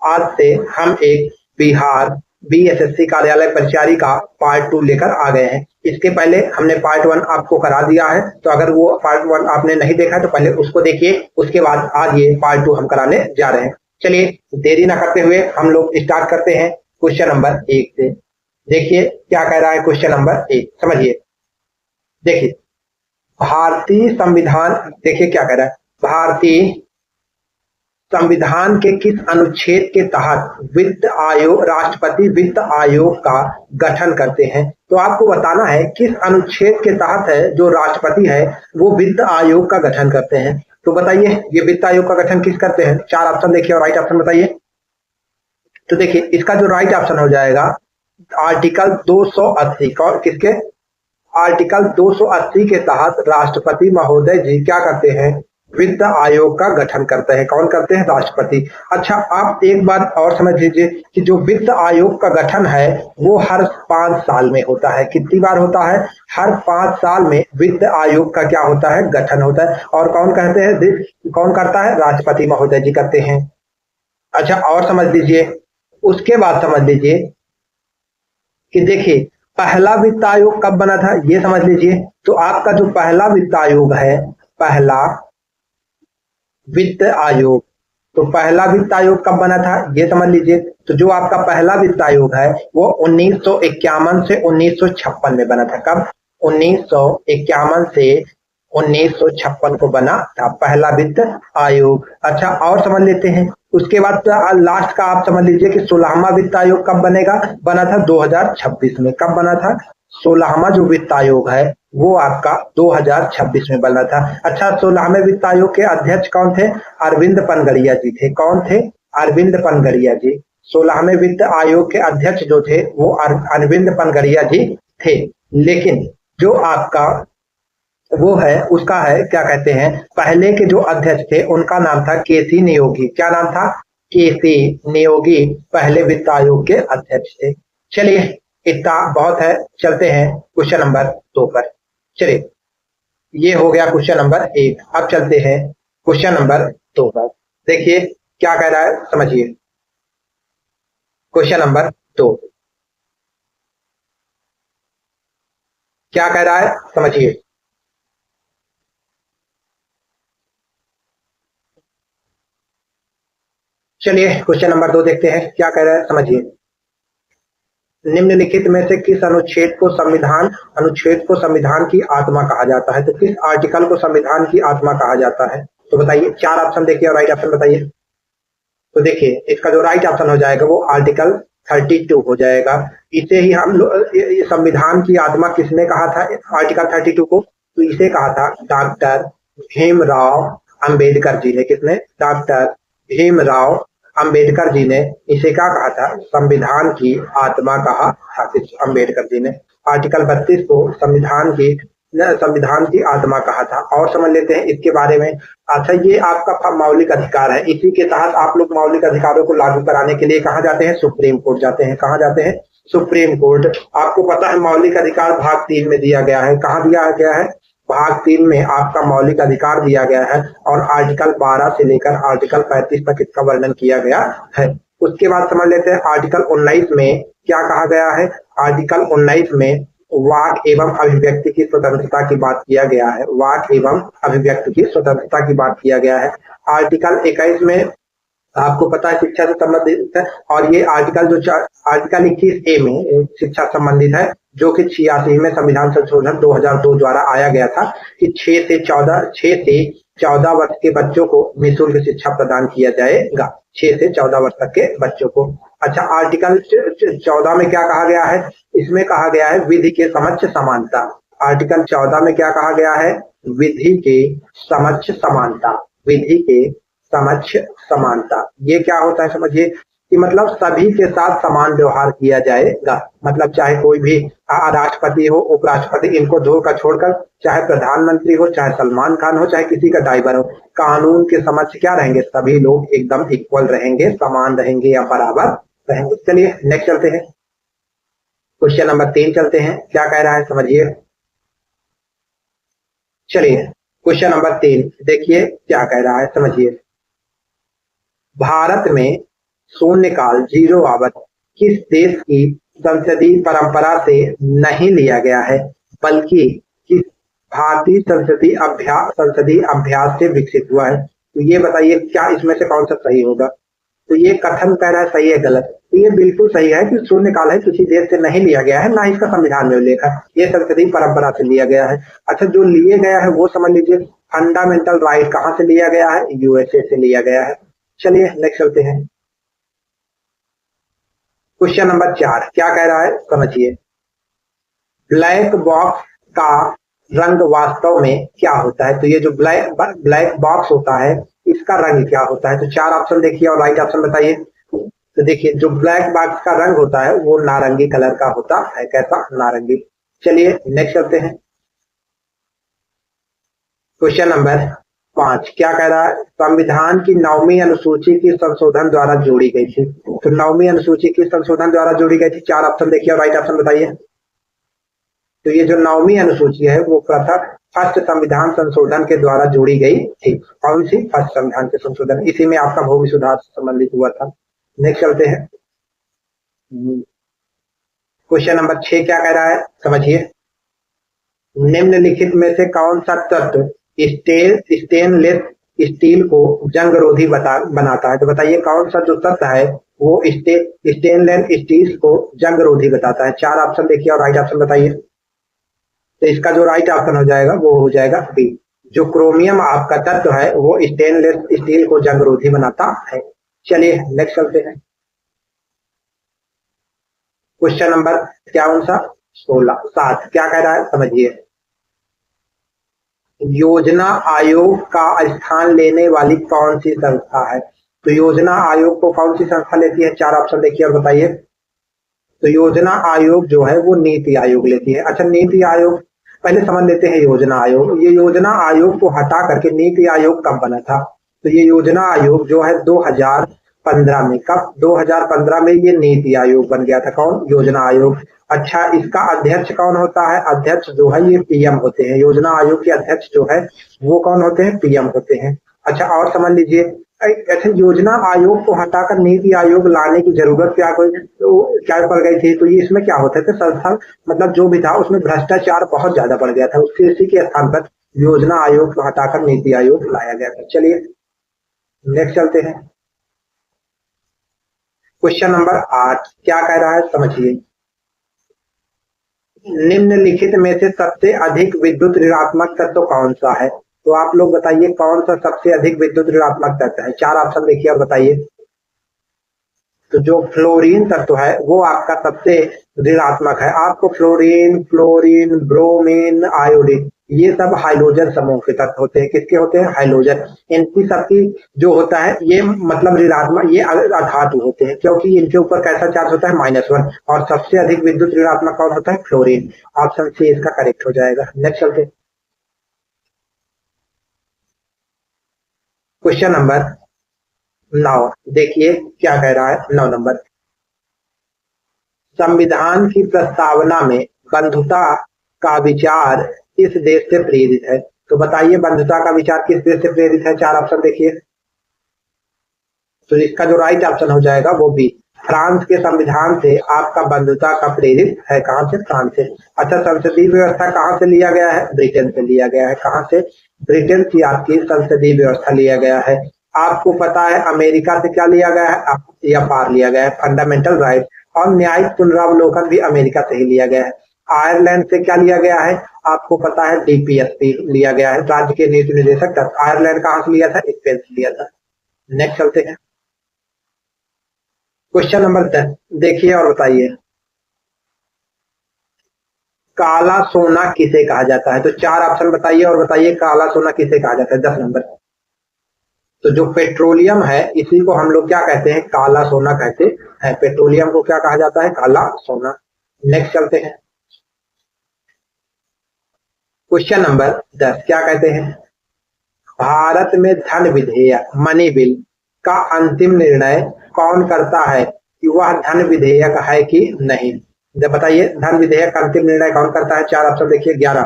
आज से हम एक बिहार बीएसएससी कार्यालय परिचारी का पार्ट 2 लेकर आ गए हैं। इसके पहले हमने पार्ट 1 आपको करा दिया है, तो अगर वो पार्ट 1 आपने नहीं देखा है तो पहले उसको देखिए, उसके बाद आज ये पार्ट 2 हम कराने जा रहे हैं। चलिए देरी ना करते हुए हम लोग स्टार्ट करते हैं क्वेश्चन नंबर 1 से। देखिए क्या कह रहा है क्वेश्चन नंबर 1, समझिए। देखिए भारतीय संविधान, देखिए क्या कह रहा है, भारतीय संविधान के किस अनुच्छेद के तहत वित्त आयोग, राष्ट्रपति वित्त आयोग का गठन करते हैं। तो आपको बताना है किस अनुच्छेद के तहत है जो राष्ट्रपति है वो वित्त आयोग का गठन करते हैं। तो बताइए ये वित्त आयोग का गठन किस करते हैं। 4 ऑप्शन देखिए और राइट ऑप्शन बताइए। तो देखिए इसका जो राइट ऑप्शन हो जाएगा आर्टिकल 280, कौन किसके, आर्टिकल 280 के तहत राष्ट्रपति महोदय जी क्या करते हैं, वित्त आयोग का गठन करते हैं। कौन करते हैं, राष्ट्रपति। अच्छा आप एक बात और समझ लीजिए कि जो वित्त आयोग का गठन है वो हर 5 साल में होता है। कितनी बार होता है, हर 5 साल में वित्त आयोग का क्या होता है, गठन होता है। और कौन कहते हैं, कौन करता है, राष्ट्रपति महोदय जी करते हैं। अच्छा और समझ लीजिए, उसके बाद समझ लीजिए कि देखिए पहला वित्त आयोग कब बना था ये समझ लीजिए। तो आपका जो पहला वित्त आयोग है, पहला वित्त आयोग, तो पहला वित्त आयोग कब बना था ये समझ लीजिए। तो जो आपका पहला वित्त आयोग है वो 1951 से 1956 में बना था। कब, 1951 से 1956 को बना था पहला वित्त आयोग। अच्छा और समझ लेते हैं, उसके बाद लास्ट का आप समझ लीजिए कि 16वां वित्त आयोग कब बनेगा, बना था 2026 में। कब बना था, 16वां जो वित्त आयोग है वो आपका 2026 में बना था। अच्छा 16वें वित्त आयोग के अध्यक्ष कौन थे, अरविंद पनगड़िया जी थे। कौन थे, अरविंद पनगड़िया जी। 16वें वित्त आयोग के अध्यक्ष जो थे वो अरविंद पनगड़िया जी थे। लेकिन जो आपका वो है उसका है क्या कहते हैं, पहले के जो अध्यक्ष थे उनका नाम था केसी नियोगी। क्या नाम था, केसी नियोगी पहले वित्त आयोग के अध्यक्ष थे। चलिए इतना बहुत है, चलते हैं क्वेश्चन नंबर 2 पर। चलिए ये हो गया क्वेश्चन नंबर 1। अब चलते हैं क्वेश्चन नंबर 2 पर। देखिए क्या कह रहा है, समझिए। क्वेश्चन नंबर 2 क्या कह रहा है, समझिए। चलिए क्वेश्चन नंबर 2 देखते हैं क्या कह रहा है, समझिए। निम्नलिखित में से किस अनुच्छेद को संविधान की आत्मा कहा जाता है। तो किस आर्टिकल को संविधान की आत्मा कहा जाता है, तो बताइए। 4 ऑप्शन देखिए और राइट ऑप्शन बताइए। तो देखिए इसका जो राइट ऑप्शन हो जाएगा वो आर्टिकल 32 हो जाएगा। इसे ही हम संविधान की आत्मा किसने कहा था, आर्टिकल 32 को, तो इसे कहा था डॉक्टर भीमराव अंबेडकर जी ने। किसने, डॉक्टर भीमराव अंबेडकर जी ने इसे क्या कहा था, संविधान की आत्मा कहा था अंबेडकर जी ने। आर्टिकल 32 को संविधान की आत्मा कहा था। और समझ लेते हैं इसके बारे में। अच्छा ये आपका मौलिक अधिकार है, इसी के तहत आप लोग मौलिक अधिकारों को लागू कराने के लिए कहाँ जाते हैं, सुप्रीम कोर्ट जाते हैं। कहाँ जाते हैं, सुप्रीम कोर्ट। आपको पता है मौलिक अधिकार भाग 3 में दिया गया है। कहाँ दिया गया है, भाग 3 में आपका मौलिक अधिकार दिया गया है और आर्टिकल 12 से लेकर आर्टिकल 35 तक इसका वर्णन किया गया है। उसके बाद समझ लेते हैं आर्टिकल 19 में क्या कहा गया है। आर्टिकल 19 में वाक एवं अभिव्यक्ति की स्वतंत्रता की बात किया गया है। वाक एवं अभिव्यक्ति की स्वतंत्रता की बात किया गया है। आर्टिकल 21 में आपको पता है शिक्षा से संबंधित है। और ये आर्टिकल जो आर्टिकल 21A में शिक्षा संबंधित है, जो कि 86 में संविधान संशोधन 2002 द्वारा आया गया था कि 6 से 14 वर्ष के बच्चों को निःशुल्क शिक्षा प्रदान किया जाएगा। 6 से 14 वर्ष तक के बच्चों को। अच्छा आर्टिकल 14 में क्या कहा गया है, इसमें कहा गया है विधि के समक्ष समानता। आर्टिकल 14 में क्या कहा गया है, विधि के समक्ष समानता। विधि के समक्ष समानता ये क्या होता है समझिए, कि मतलब सभी के साथ समान व्यवहार किया जाएगा। मतलब चाहे कोई भी राष्ट्रपति हो, उपराष्ट्रपति, इनको दो का छोड़कर चाहे प्रधानमंत्री हो, चाहे सलमान खान हो, चाहे किसी का ड्राइवर हो, कानून के समक्ष क्या रहेंगे, सभी लोग एकदम इक्वल रहेंगे, समान रहेंगे या बराबर रहेंगे। चलिए नेक्स्ट चलते हैं, क्वेश्चन नंबर 3 चलते हैं। क्या कह रहा है समझिए। चलिए क्वेश्चन नंबर 3 देखिए क्या कह रहा है समझिए। भारत में शून्यकाल जीरो आवर किस देश की संसदीय परंपरा से नहीं लिया गया है, बल्कि किस भारतीय संसदीय अभ्यास से विकसित हुआ है? तो ये बताइए क्या इसमें से कौन सा सही होगा? तो ये कथन कह रहा है सही है गलत? तो ये बिल्कुल सही है कि शून्यकाल है किसी देश से नहीं लिया गया है, ना इसका संविधान में उल्लेख है, ये संसदीय परंपरा से लिया गया है। अच्छा, जो लिए गया है वो समझ लीजिए, फंडामेंटल राइट कहाँ से लिया गया है? यूएसए से लिया गया है। चलिए नेक्स्ट चलते हैं। क्वेश्चन नंबर 4 क्या कह रहा है समझिए। ब्लैक बॉक्स का रंग वास्तव में क्या होता है? तो ये जो ब्लैक बॉक्स होता है इसका रंग क्या होता है? तो 4 ऑप्शन देखिए और राइट ऑप्शन बताइए। तो देखिए जो ब्लैक बॉक्स का रंग होता है वो नारंगी कलर का होता है। कैसा? नारंगी। चलिए नेक्स्ट चलते हैं। क्वेश्चन नंबर 5 क्या कह रहा है? संविधान की 9वीं अनुसूची की संशोधन द्वारा जोड़ी गई थी। तो 9वीं अनुसूची की संशोधन द्वारा जोड़ी गई थी। 4 ऑप्शन देखिए और राइट ऑप्शन बताइए। तो ये जो 9वीं अनुसूची है वो फर्स्ट संविधान संशोधन के द्वारा जोड़ी गई थी। कौन सी? फर्स्ट संविधान के संशोधन। इसी में आपका भूमि सुधार से संबंधित हुआ था। नेक्स्ट चलते हैं। क्वेश्चन नंबर 6 क्या कह रहा है समझिए। निम्नलिखित में से कौन सा तत्व स्टेनलेस स्टील को जंगरोधी बनाता है? तो बताइए कौन सा जो तत्व है वो स्टेनलेस स्टील को जंगरोधी बताता है? 4 ऑप्शन देखिए और राइट ऑप्शन बताइए। तो इसका जो राइट ऑप्शन हो जाएगा वो हो जाएगा बी। जो क्रोमियम आपका तत्व है वो स्टेनलेस स्टील को जंगरोधी बनाता है। चलिए नेक्स्ट चलते हैं। क्वेश्चन नंबर क्या कौन सा? 7 क्या कह रहा है समझिए। योजना आयोग का स्थान लेने वाली कौन सी संस्था है? तो योजना आयोग को कौन सी संस्था लेती है? 4 ऑप्शन देखिए और बताइए। तो योजना आयोग जो है वो नीति आयोग लेती है। अच्छा, नीति आयोग पहले समझ लेते हैं। योजना आयोग, ये योजना आयोग को हटा करके नीति आयोग कब बना था? तो ये योजना आयोग जो है 2015 में। कब? 2015 में ये नीति आयोग बन गया था। कौन? योजना आयोग। अच्छा, इसका अध्यक्ष कौन होता है? अध्यक्ष जो है ये पीएम होते हैं। योजना आयोग के अध्यक्ष जो है वो कौन होते हैं? पीएम होते हैं। अच्छा, और समझ लीजिए ऐसे योजना आयोग को हटाकर नीति आयोग लाने की जरूरत क्या पड़ गई थी? तो ये इसमें क्या होता है, संस्था मतलब जो भी था उसमें भ्रष्टाचार बहुत ज्यादा बढ़ गया था। उसके इसी के स्थान पर योजना आयोग को हटाकर नीति आयोग लाया गया था। चलिए नेक्स्ट चलते हैं। क्वेश्चन नंबर 8 क्या कह रहा है समझिए। निम्नलिखित में से सबसे अधिक विद्युत ऋणात्मक तत्व कौन सा है? तो आप लोग बताइए कौन सा सबसे अधिक विद्युत ऋणात्मक तत्व है? 4 ऑप्शन देखिए और बताइए। तो जो फ्लोरीन तत्व है वो आपका सबसे ऋणात्मक है। आपको फ्लोरीन, ब्रोमीन, आयोडीन ये सब हाइड्रोजन समूह के तत्व होते हैं। किसके होते हैं? हाइड्रोजन। इनकी सबकी जो होता है ये मतलब ऋणात्मक, ये अधातु होते हैं क्योंकि इनके ऊपर कैसा चार्ज होता है? -1। और सबसे अधिक विद्युत ऋणात्मक कौन होता है? फ्लोरीन। ऑप्शन सी इसका करेक्ट हो जाएगा। नेक्स्ट चलते। क्वेश्चन नंबर 9 देखिए क्या कह रहा है। 9 नंबर, संविधान की प्रस्तावना में बंधुता का विचार किस देश से प्रेरित है? तो बताइए बंधुता का विचार किस देश से प्रेरित है? 4 ऑप्शन देखिए। तो इसका जो राइट ऑप्शन हो जाएगा वो बी। फ्रांस के संविधान से आपका बंधुता का प्रेरित है। कहां से? फ्रांस से। अच्छा, संसदीय व्यवस्था कहां से लिया गया है? ब्रिटेन से लिया गया है। कहां से? ब्रिटेन की आपकी संसदीय व्यवस्था लिया गया है। आपको पता है अमेरिका से क्या लिया गया है? एफआर लिया गया है, फंडामेंटल राइट। और न्यायिक पुनरावलोकन भी अमेरिका से ही लिया गया है। आयरलैंड से क्या लिया गया है? आपको पता है डीपीएसपी लिया गया है, राज्य के नीति निदेशक। आयरलैंड कहां से लिया था? स्पेन से लिया था। नेक्स्ट चलते हैं। क्वेश्चन नंबर 10 देखिए और बताइए। काला सोना किसे कहा जाता है? तो 4 ऑप्शन बताइए और बताइए काला सोना किसे कहा जाता है। 10 नंबर। तो जो पेट्रोलियम है इसी को हम लोग क्या कहते हैं? काला सोना कहते हैं। पेट्रोलियम को क्या कहा जाता है? काला सोना। नेक्स्ट चलते हैं। क्वेश्चन नंबर 10 क्या कहते हैं? भारत में धन विधेयक मनी बिल का अंतिम निर्णय कौन करता है कि वह धन विधेयक है कि नहीं? जब बताइए धन विधेयक का अंतिम निर्णय कौन करता है? 4 ऑप्शन देखिए। 11।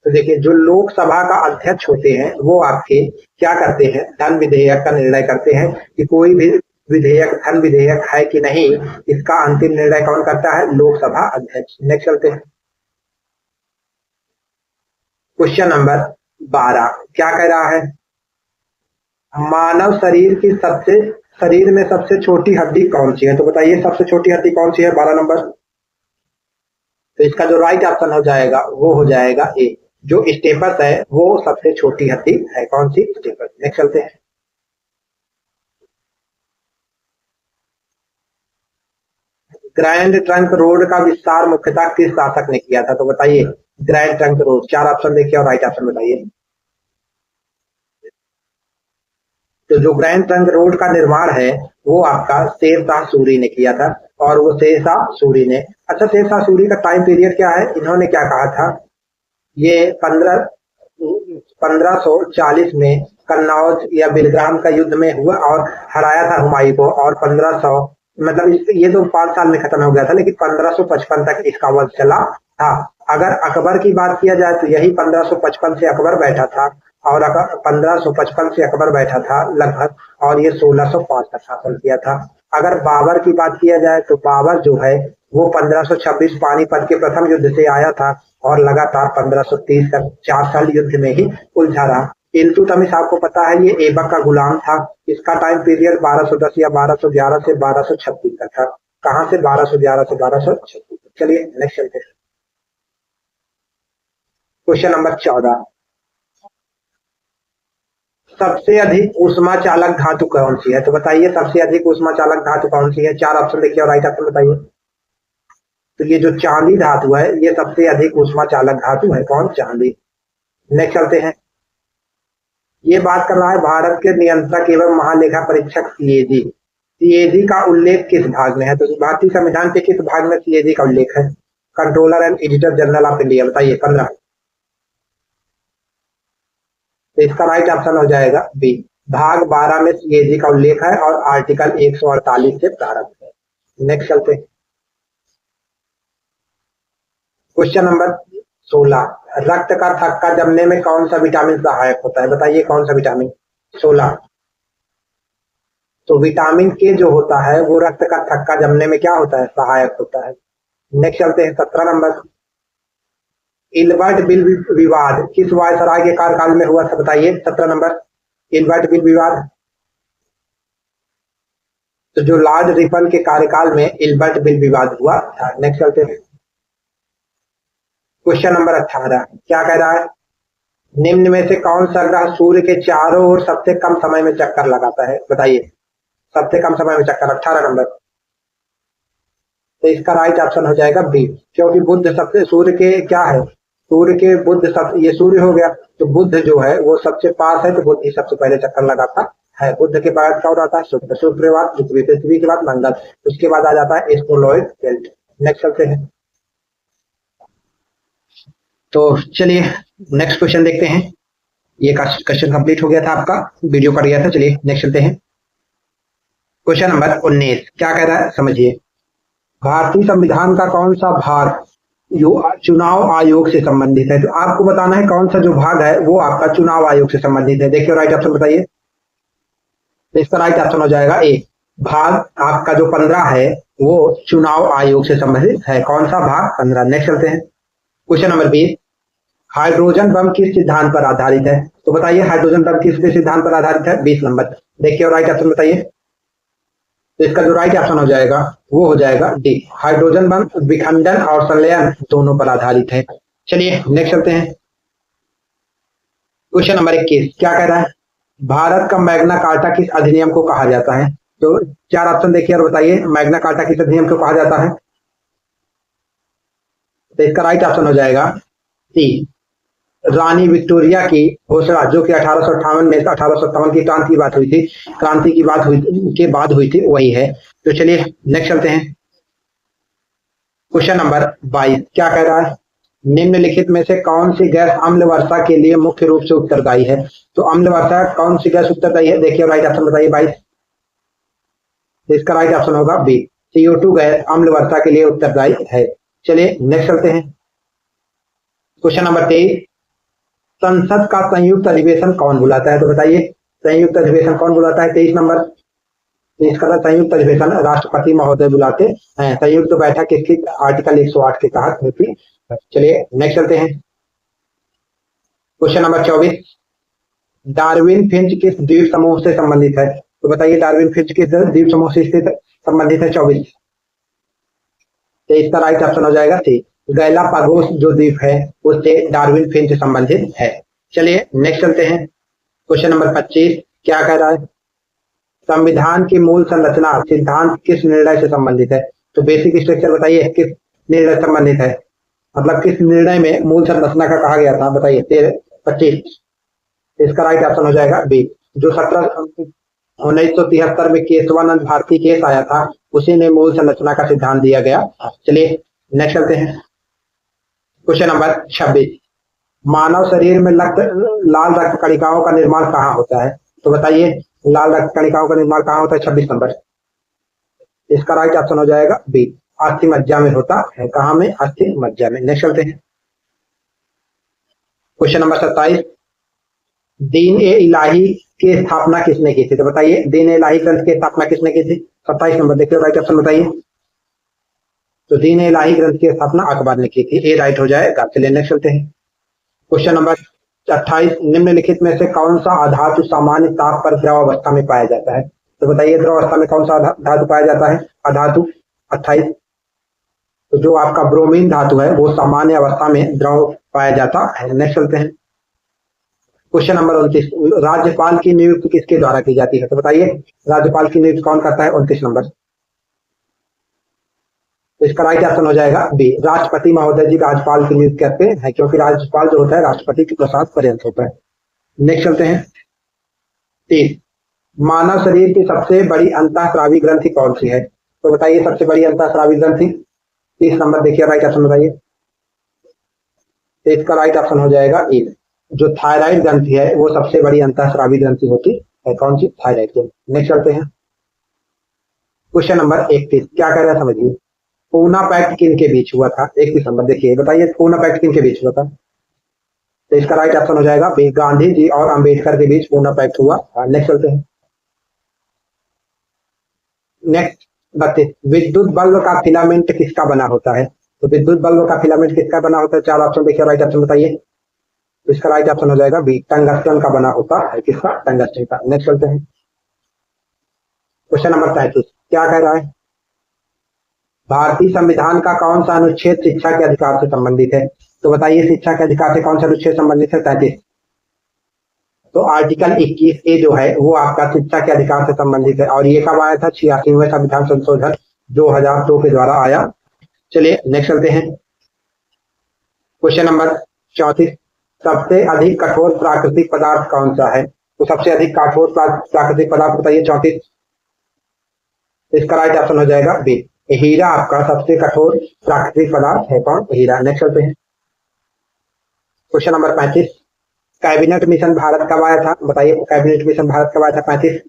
तो देखिए जो लोकसभा का अध्यक्ष होते हैं वो आपके क्या करते हैं? धन विधेयक का निर्णय करते हैं कि कोई भी विधेयक धन विधेयक है कि नहीं, इसका अंतिम निर्णय कौन करता है? लोकसभा अध्यक्ष। नेक्स्ट चलते हैं। क्वेश्चन नंबर 12 क्या कह रहा है? मानव शरीर में सबसे छोटी हड्डी कौन सी है? तो बताइए सबसे छोटी हड्डी कौन सी है? 12 नंबर। तो इसका जो राइट ऑप्शन हो जाएगा वो हो जाएगा ए, जो स्टेपस है वो सबसे छोटी हड्डी है। कौन सी? स्टेपस। नेक्स्ट चलते हैं। ग्रैंड ट्रंक रोड का विस्तार मुख्यतः किस शासक ने किया था? तो बताइए ग्रैंड ट्रंक रोड। 4 ऑप्शन देखिए और राइट ऑप्शन बताइए। तो जो ग्रैंड ट्रंक रोड का निर्माण है वो आपका शेरशाह सूरी ने किया था, और वो शेरशाह सूरी ने, अच्छा शेरशाह सूरी का टाइम पीरियड क्या है? इन्होंने क्या कहा था? ये 1540 में कन्नौज या बिलग्राम का युद्ध में हुआ और हराया था हुमायूं को, और 1500 मतलब ये तो 5 साल में खत्म हो गया था, लेकिन 1555 तक इसका वध चला था। अगर अकबर की बात किया जाए तो यही 1555 से अकबर बैठा था, और 1555 से अकबर बैठा था लगभग, और ये 1605 तक शासन किया था। अगर बाबर की बात किया जाए तो बाबर जो है वो 1526 पानीपत के प्रथम युद्ध से आया था, और लगातार 1530 तक 4 साल युद्ध में ही उलझा रहा। इल्तुतमिश आपको पता है ये ऐबक का गुलाम था। इसका टाइम पीरियड 1210 या 1211 से 1236 तक था। कहां से? 1211 से 1236। चलिए नेक्स्ट चलते हैं। क्वेश्चन नंबर 14 सबसे अधिक ऊष्मा चालक धातु कौन सी है? तो बताइए सबसे अधिक ऊष्मा चालक धातु कौन सी है? 4 ऑप्शन देखिए और राइट ऑप्शन बताइए। तो ये जो चांदी धातु है ये सबसे अधिक ऊष्मा चालक धातु है। कौन? चांदी। नेक्स्ट चलते हैं। ये बात कर रहा है भारत के नियंत्रक एवं महालेखा परीक्षक सीएजी। सीएजी का उल्लेख किस भाग में है? तो भारतीय संविधान के किस भाग में सीएजी का उल्लेख है? Controller and editor general of India. बताइए 15। तो इसका राइट ऑप्शन हो जाएगा बी, भाग 12 में सीएजी का उल्लेख है और आर्टिकल 148 से प्रारंभ है। नेक्स्ट चलते हैं। क्वेश्चन नंबर 16 रक्त का थक्का जमने में कौन सा विटामिन सहायक होता है? बताइए कौन सा विटामिन? 16। तो विटामिन के जो होता है वो रक्त का थक्का जमने में क्या होता है? सहायक होता है। नेक्स्ट चलते हैं। 17 नंबर इल्बर्ट बिल विवाद किस वायसराय के कार्यकाल में हुआ था? बताइए 17 नंबर इल्बर्ट बिल विवाद। तो जो लॉर्ड रिपन के कार्यकाल में इल्बर्ट बिल विवाद हुआ था। नेक्स्ट चलते हैं। क्वेश्चन नंबर 18 क्या कह रहा है? निम्न में से कौन सा ग्रह सूर्य के चारों ओर सबसे कम समय में चक्कर लगाता है? बताइए सबसे कम समय में चक्कर। 18 नंबर। तो इसका राइट ऑप्शन हो जाएगा बी, क्योंकि बुध सबसे सूर्य के क्या है? सूर्य के बुध सब, ये सूर्य हो गया, तो बुध जो है वो सबसे पास है, तो बुध ही सबसे पहले चक्कर लगाता है। बुध के बाद क्या आता है? शुक्र, शुक्र के बाद पृथ्वी, पृथ्वी के बाद मंगल, उसके बाद आ जाता है एस्ट्रोलॉइड बेल्ट। नेक्स्ट चलते हैं। तो चलिए नेक्स्ट क्वेश्चन देखते हैं। ये क्वेश्चन कंप्लीट हो गया था, आपका वीडियो कट गया था। चलिए नेक्स्ट चलते हैं। क्वेश्चन नंबर 19 क्या कह रहा है? समझिए भारतीय संविधान का कौन सा भाग चुनाव आयोग से संबंधित है? तो आपको बताना है कौन सा जो भाग है वो आपका चुनाव आयोग से संबंधित है। देखिए राइट ऑप्शन बताइए। तो इसका राइट ऑप्शन हो जाएगा ए, भाग आपका जो 15 है वो चुनाव आयोग से संबंधित है। कौन सा भाग? 15। नेक्स्ट चलते हैं। क्वेश्चन नंबर 20 हाइड्रोजन बम किस सिद्धांत पर आधारित है? तो बताइए हाइड्रोजन बम किस सिद्धांत पर आधारित है? 20 नंबर। देखिए और राइट ऑप्शन बताइए। तो इसका जो राइट ऑप्शन हो जाएगा वो हो जाएगा डी, हाइड्रोजन बम विखंडन और संलयन दोनों पर आधारित है। चलिए नेक्स्ट चलते हैं। क्वेश्चन नंबर 21 क्या कह रहा है? भारत का मैग्ना कार्टा किस अधिनियम को कहा जाता है? तो 4 ऑप्शन देखिए और बताइए मैग्ना कार्टा किस अधिनियम को कहा जाता है? तो इसका राइट ऑप्शन हो जाएगा सी, रानी विक्टोरिया की घोषणा, जो कि 1858 में 1857 की क्रांति की बात हुई थी, क्रांति की बात हुई के बाद हुई थी, वही है। तो चलिए नेक्स्ट चलते हैं। क्वेश्चन नंबर 22 क्या कह रहा है? निम्नलिखित में से कौन सी गैस अम्ल वर्षा के लिए मुख्य रूप से उत्तरदायी है? तो अम्ल वर्षा कौन सी गैस उत्तरदायी है? देखिए राइट ऑप्शन बताइए 22। तो इसका राइट ऑप्शन होगा बी, CO2 गैस अम्ल वर्षा के लिए उत्तरदायी है। चलिए नेक्स्ट चलते हैं। क्वेश्चन नंबर 23 संसद का संयुक्त अधिवेशन कौन बुलाता है? तो बताइए संयुक्त अधिवेशन कौन बुलाता है? 23 नंबर। इसका संयुक्त अधिवेशन राष्ट्रपति महोदय बुलाते हैं। संयुक्त बैठक इसकी आर्टिकल 108 के तहत होती है। चलिए नेक्स्ट चलते हैं। क्वेश्चन नंबर 24, डार्विन फिंच किस द्वीप समूह से संबंधित है? तो बताइए डार्विन फिंच किस द्वीप समूह से संबंधित है? 24। तो इसका राइट ऑप्शन हो जाएगा सी, गैलापागोस जो द्वीप है उससे डार्विन फिंच संबंधित है। चलिए नेक्स्ट चलते हैं। क्वेश्चन नंबर 25 क्या कह रहा है? संविधान की मूल संरचना सिद्धांत किस निर्णय से संबंधित है? तो बेसिक स्ट्रक्चर बताइए किस निर्णय से संबंधित है, मतलब किस निर्णय में मूल संरचना का कहा गया था? बताइए 25। इसका राइट ऑप्शन हो जाएगा बी, जो 1973 में केशवानंद भारती केस आया था उसी ने मूल संरचना का सिद्धांत दिया गया। चलिए नेक्स्ट चलते हैं। क्वेश्चन नंबर 26, मानव शरीर में लाल रक्त कणिकाओं का निर्माण कहाँ होता है? तो बताइए लाल रक्त कणिकाओं का निर्माण कहाँ होता है? 26 नंबर। इसका राइट ऑप्शन हो जाएगा बी, अस्थि मज्जा में होता है। कहाँ में? अस्थि मज्जा में। नेक्स्ट चलते हैं। क्वेश्चन नंबर 27, दीन ए इलाही की स्थापना किसने की थी? तो बताइए दीन ए इलाही ग्रंथ की स्थापना किसने की थी? 27 नंबर। देखिए राइट ऑप्शन बताइए। तो दीन ए इलाही ग्रंथ की स्थापना अकबर ने की थी। ए राइट हो जाएगा। चलिए नेक्स्ट चलते हैं। क्वेश्चन नंबर 28, निम्नलिखित में से कौन सा अधातु सामान्य ताप पर द्रव अवस्था में पाया जाता है? तो बताइए द्रव अवस्था में कौन सा धातु पाया जाता है? अधातु। 28, तो जो आपका ब्रोमीन धातु है वो सामान्य अवस्था में द्रव पाया जाता है। नेक्स्ट चलते हैं। क्वेश्चन नंबर 29, राज्यपाल की नियुक्ति किसके द्वारा की जाती है? तो बताइए राज्यपाल की नियुक्ति कौन करता है? 29 नंबर। तो इसका राइट ऑप्शन हो जाएगा बी, राष्ट्रपति महोदय जी राज्यपाल की नियुक्ति करते हैं, क्योंकि राज्यपाल जो होता है राष्ट्रपति के प्रसाद पर्यंत होता है। नेक्स्ट चलते हैं। 30, मानव शरीर की सबसे बड़ी अंतःस्रावी ग्रंथि कौन सी है? तो बताइए सबसे बड़ी अंतःस्रावी ग्रंथि। 30 नंबर। देखिए राइट ऑप्शन बताइए। तो इसका राइट ऑप्शन हो जाएगा ए, जो थायराइड ग्रंथि है वो सबसे बड़ी अंतःस्रावी ग्रंथि होती है। कौन सी? थायराइड ग्रंथि। नेक्स्ट चलते हैं। क्वेश्चन नंबर 31 क्या कह रहा है समझिए, पूना पैक्ट किन के बीच हुआ था? 31 नंबर। देखिए बताइए पूना पैक्ट किन के बीच हुआ था? तो इसका राइट ऑप्शन हो जाएगा बी, गांधी जी और अंबेडकर के बीच पूना पैक्ट हुआ। नेक्स्ट चलते हैं। नेक्स्ट 32, विद्युत बल्ब का फिलामेंट किसका बना होता है? तो विद्युत बल्ब का फिलामेंट किसका बना होता है? 4 ऑप्शन देखिए राइट ऑप्शन बताइए। तो इसका राइट ऑप्शन हो जाएगा बी, टंगस्टन का बना होता है। किसका? टंगस्टन का। नेक्स्ट चलते हैं। क्वेश्चन नंबर 33 क्या कह रहा है, भारतीय संविधान का कौन सा अनुच्छेद शिक्षा के अधिकार से संबंधित है? तो बताइए शिक्षा के अधिकार से कौन सा अनुच्छेद संबंधित है? 33। तो आर्टिकल 21 ए जो है वो आपका शिक्षा के अधिकार से संबंधित है, और ये कब आया था? 86वें संविधान संशोधन 2002 के द्वारा आया। चलिए नेक्स्ट चलते हैं। क्वेश्चन नंबर 34, सबसे अधिक कठोर प्राकृतिक पदार्थ कौन सा है? तो सबसे अधिक कठोर प्राकृतिक पदार्थ बताइए 34। इसका राइट ऑप्शन हो जाएगा बी, हीरा आपका सबसे कठोर प्राकृतिक पदार्थ है। कौन? हीरा। नेक्स्ट चलते हैं। Question number 35, cabinet mission Bharat कब आया था? बताइए कैबिनेट मिशन भारत कब आया था? 35।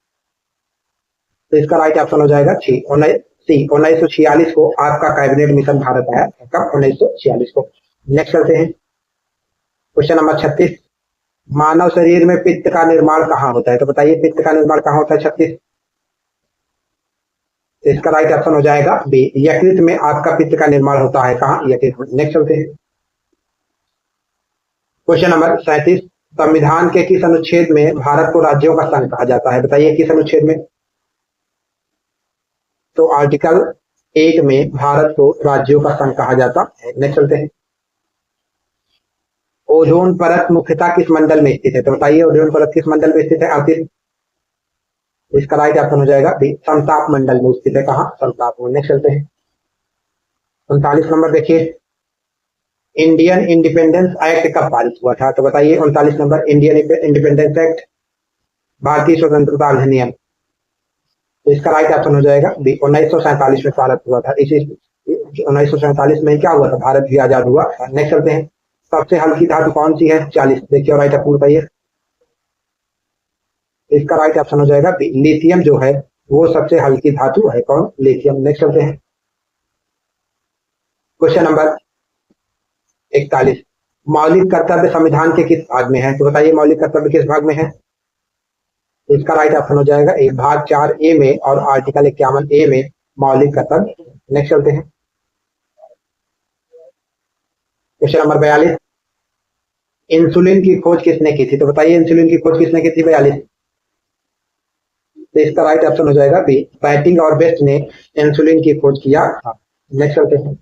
तो इसका राइट ऑप्शन हो जाएगा सी, 1946 को आपका कैबिनेट मिशन भारत आया। कब? 1946 को। नेक्स्ट चलते हैं। क्वेश्चन नंबर 36, मानव शरीर में पित्त का निर्माण कहाँ होता है? तो बताइए पित्त का निर्माण कहाँ होता है? 36। तो इसका राइट ऑप्शन हो जाएगा बी, यकृत में आपका पित्त का निर्माण होता है। कहाँ? यकृत में। नेक्स्ट चलते हैं। क्वेश्चन नंबर 37, संविधान के किस अनुच्छेद में भारत को राज्यों का संघ कहा जाता है? बताइए किस अनुच्छेद में? तो आर्टिकल 1 में भारत को राज्यों का संघ कहा जाता है। नेक्स्ट चलते हैं। ओजोन परत मुख्यतः किस मंडल में स्थित है? तो बताइए ओजोन परत किस मंडल में स्थित है? आखिर इसका राइट ऑप्शन हो जाएगा बी, समताप मंडल में स्थित है। कहाँ? समताप में। नेक्स्ट चलते हैं। 39 नंबर देखिए, इंडियन इंडिपेंडेंस एक्ट कब पारित हुआ था? तो बताइए 39 नंबर, इंडियन इंडिपेंडेंस एक्ट, भारतीय स्वतंत्रता अधिनियम। तो इसका राइट ऑप्शन हो जाएगा बी, 1947 में पारित हुआ था। इसी 1947 में क्या हुआ था? भारत भी आजाद हुआ। नेक्स्ट चलते हैं। सबसे हल्की धातु कौन सी है? 40। देखिए राइट ऑप्शन बताइए। इसका राइट ऑप्शन हो जाएगा बी, लिथियम जो है वो सबसे हल्की धातु है। कौन? लिथियम। नेक्स्ट चलते हैं। क्वेश्चन नंबर 41, मौलिक कर्तव्य संविधान के किस भाग में है? तो बताइए मौलिक कर्तव्य किस भाग में है? इसका राइट ऑप्शन हो जाएगा ए। भाग 4 ए में और आर्टिकल 51 ए में मौलिक कर्तव्य। नेक्स्ट चलते हैं क्वेश्चन नंबर 42। इंसुलिन की खोज किसने की थी? तो बताइए इंसुलिन की खोज किसने की थी 42? तो इसका राइट ऑप्शन हो जाएगा बी। बैटिंग और बेस्ट ने इंसुलिन की खोज किया था। नेक्स्ट चलते हैं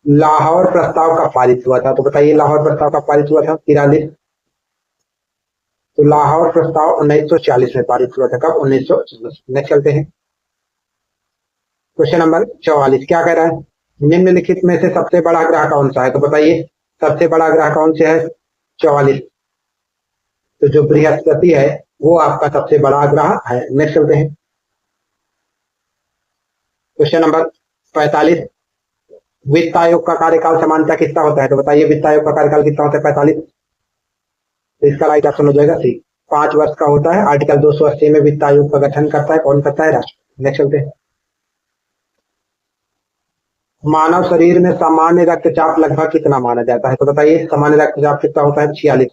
लाहौर प्रस्ताव कब पारित हुआ था? तो बताइए लाहौर प्रस्ताव कब पारित हुआ था? 43। तो लाहौर प्रस्ताव 1940 में पारित हुआ था। कब? 1940। नेक्स्ट चलते हैं क्वेश्चन नंबर 44। क्या कह रहा है? निम्नलिखित में से सबसे बड़ा ग्रह कौन सा है? तो बताइए सबसे बड़ा ग्रह कौन से है? 44। तो जो बृहस्पति है वो आपका सबसे बड़ा ग्रह है। नेक्स्ट चलते हैं क्वेश्चन नंबर 45। वित्त आयोग का कार्यकाल सामान्यतः कितना होता है? तो बताइए वित्त आयोग का कार्यकाल कितना होता है? 45। तो इसका राइट ऑप्शन हो जाएगा सी। 5 वर्ष का होता है। आर्टिकल 280 में वित्त आयोग का गठन करता है। कौन करता है? राष्ट्र। नेक्स्ट चलते हैं मानव शरीर में सामान्य रक्तचाप लगभग कितना माना जाता है? तो बताइए सामान्य रक्तचाप कितना होता है? 46।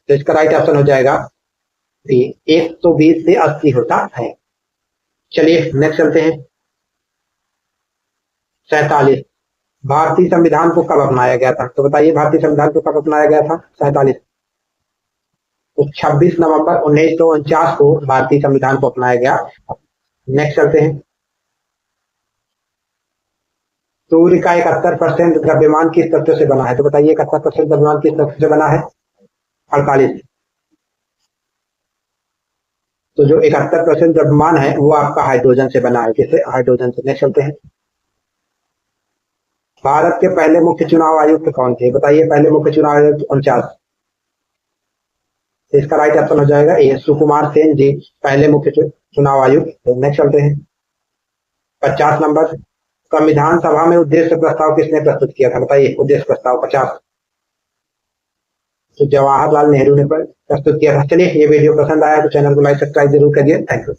तो इसका राइट ऑप्शन हो जाएगा सी। 120 से 80 होता है। चलिए नेक्स्ट चलते हैं 47। भारतीय संविधान को कब अपनाया गया था? तो बताइए भारतीय संविधान को कब अपनाया गया था? 47। तो 26 नवंबर 1949 को भारतीय संविधान को अपनाया गया। नेक्स्ट चलते हैं सूर्य का 71% द्रव्यमान किस तत्व से बना है? तो बताइए 71% द्रव्यमान किस तत्व से बना है? 48। तो जो 71% द्रव्यमान है वो आपका हाइड्रोजन से बना है। किससे? हाइड्रोजन से। नेक्स्ट चलते हैं भारत के पहले मुख्य चुनाव आयुक्त कौन थे? बताइए पहले मुख्य चुनाव आयुक्त 49। इसका राइट ऑप्शन हो जाएगा ए। सुकुमार सेन जी पहले मुख्य चुनाव आयुक्त। नेक्स्ट चलते हैं 50 नंबर। संविधान सभा में उद्देश्य प्रस्ताव किसने प्रस्तुत किया था? बताइए उद्देश्य प्रस्ताव 50। तो जवाहरलाल नेहरू ने प्रस्तुत किया था। चलिए ये वीडियो पसंद आया तो चैनल को लाइक सब्सक्राइब जरूर करिए। Thank you.